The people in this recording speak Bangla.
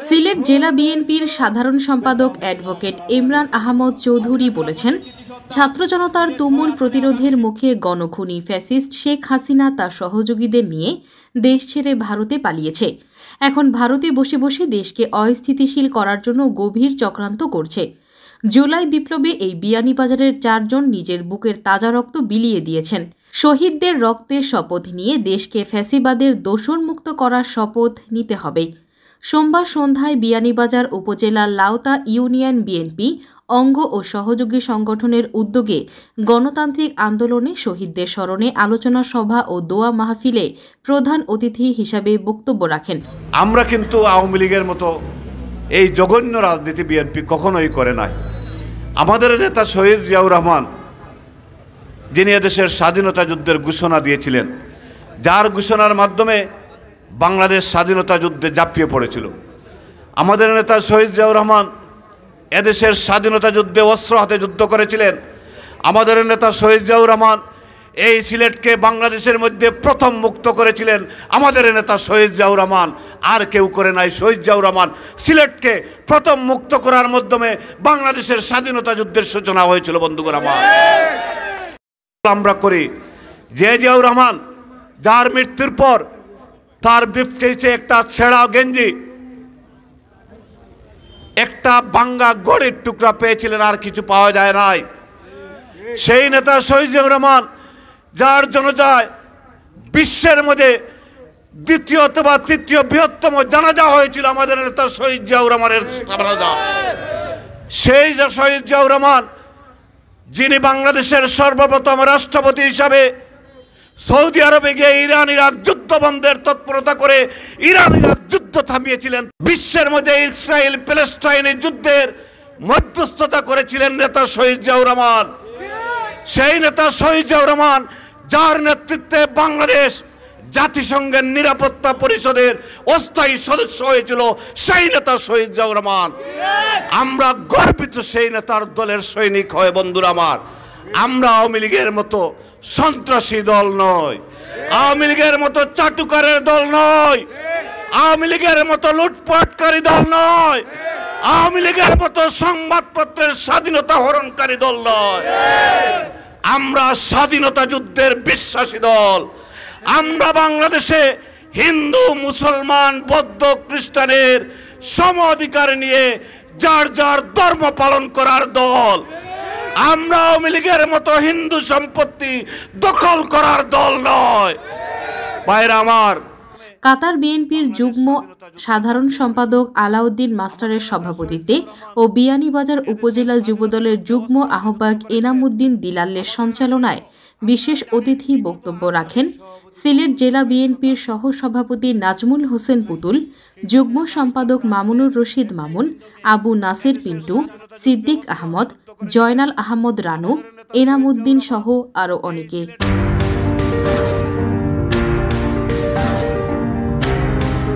সিলেট জেলা বিএনপির সাধারণ সম্পাদক অ্যাডভোকেট ইমরান আহমদ চৌধুরী বলেছেন, ছাত্র জনতার তুমুল প্রতিরোধের মুখে গণখুনি ফ্যাসিস্ট শেখ হাসিনা তার সহযোগীদের নিয়ে দেশ ছেড়ে ভারতে পালিয়েছে। এখন ভারতে বসে বসে দেশকে অস্থিতিশীল করার জন্য গভীর চক্রান্ত করছে। জুলাই বিপ্লবে এই বিয়ানীবাজারের 4 জন নিজের বুকের তাজা রক্ত বিলিয়ে দিয়েছেন। শহীদদের রক্তের শপথ নিয়ে দেশকে ফ্যাসিবাদের দোষণমুক্ত করার শপথ নিতে হবে। সোমবার সন্ধ্যায় বিয়ানীবাজার উপজেলার লাউতা ইউনিয়ন বিএনপি অঙ্গ ও সহযোগী সংগঠনের উদ্যোগে গণতান্ত্রিক আন্দোলনে শহীদদের স্মরণে আলোচনা সভা ও দোয়া মাহফিলে প্রধান অতিথি হিসাবে বক্তব্য রাখেন। আমরা কিন্তু আওয়ামী লীগের মতো এই জঘন্য রাজনীতি বিএনপি কখনোই করে নাই। আমাদের নেতা শহীদ জিয়াউর রহমান, যিনি এদেশের স্বাধীনতা যুদ্ধের ঘোষণা দিয়েছিলেন, যার ঘোষণার মাধ্যমে বাংলাদেশ স্বাধীনতা যুদ্ধে ঝাঁপিয়ে পড়েছিল। আমাদের নেতা শহীদ জিয়াউর রহমান এদেশের স্বাধীনতা যুদ্ধে অস্ত্র হাতে যুদ্ধ করেছিলেন। আমাদের নেতা শহীদ জিয়াউর রহমান এই সিলেটকে বাংলাদেশের মধ্যে প্রথম মুক্ত করেছিলেন। আমাদের নেতা শহীদ জিয়াউর রহমান, আর কেউ করে নাই। শহীদ জিয়াউর রহমান সিলেটকে প্রথম মুক্ত করার মাধ্যমে বাংলাদেশের স্বাধীনতা যুদ্ধের সূচনা হয়েছিল। বন্ধুগণ আমার, আমরা করি যে জিয়াউর রহমান, যার মৃত্যুর পর তার ব্রিফকেসে একটা ছেঁড়া গেঞ্জি, একটা ভাঙ্গা গড়ির টুকরা পেয়েছিলেন, আর কিছু পাওয়া যায় নাই। সেই নেতা শহীদ জিয়াউর রহমান, যার জনজায় বিশ্বের মধ্যে দ্বিতীয় অথবা তৃতীয় বৃহত্তম জানাজা হয়েছিল আমাদের নেতা শহীদ জিয়াউর রহমানের জানাজা। সেই শহীদ জিয়াউর রহমান, যিনি বাংলাদেশের সর্বপ্রথম রাষ্ট্রপতি হিসাবে সৌদি আরবে গিয়ে ইরান ইরাক যুদ্ধ বন্ধের তৎপরতা করে ইরান ইরাক যুদ্ধ থামিয়েছিলেন। বিশ্বের মধ্যে ইসরায়েল প্যালেস্টাইনের যুদ্ধের মধ্যস্থতা করেছিলেন নেতা শহীদ জিয়াউর রহমান। সেই নেতা শহীদ জিয়াউর রহমান, যার নেতৃত্বে বাংলাদেশ জাতিসংঘের নিরাপত্তা পরিষদের অস্থায়ী সদস্য হয়েছিল, সেই নেতা শহীদ জিয়াউর রহমান। আমরা গর্বিত সেই নেতার দলের সৈনিক হয়ে। বন্ধুরা আমার, আমরা আওয়ামী লীগের মতো সন্ত্রাসী দল নয়, আওয়ামী লীগের মতো চাটুকারের দল নয়, আওয়ামী লীগের মতো লুটপাটকারী দল নয়, আওয়ামী লীগের মতো সংবাদপত্রের স্বাধীনতা হরণকারী দল নয়। আমরা স্বাধীনতা যুদ্ধের বিশ্বাসী দল। আমরা বাংলাদেশে হিন্দু, মুসলমান, বৌদ্ধ, খ্রিস্টানের সম অধিকার নিয়ে যার যার ধর্ম পালন করার দল। আমরা আওয়ামী লীগের মতো হিন্দু সম্পত্তি দখল করার দল নয়। ভাইরা আমার, কাতার বিএনপির যুগ্ম সাধারণ সম্পাদক আলাউদ্দিন মাস্টারের সভাপতিত্বে ও বিয়ানীবাজার উপজেলা যুবদলের যুগ্ম আহ্বায়ক এনামুদ্দিন দিলালের সঞ্চালনায় বিশেষ অতিথি বক্তব্য রাখেন সিলেট জেলা বিএনপির সহ সভাপতি নাজমুল হোসেন পুতুল, যুগ্ম সম্পাদক মামুনুর রশিদ মামুন, আবু নাসির পিন্টু, সিদ্দিক আহমদ, জয়নাল আহমদ রানু, এনামুদ্দিন সহ আরও অনেকে।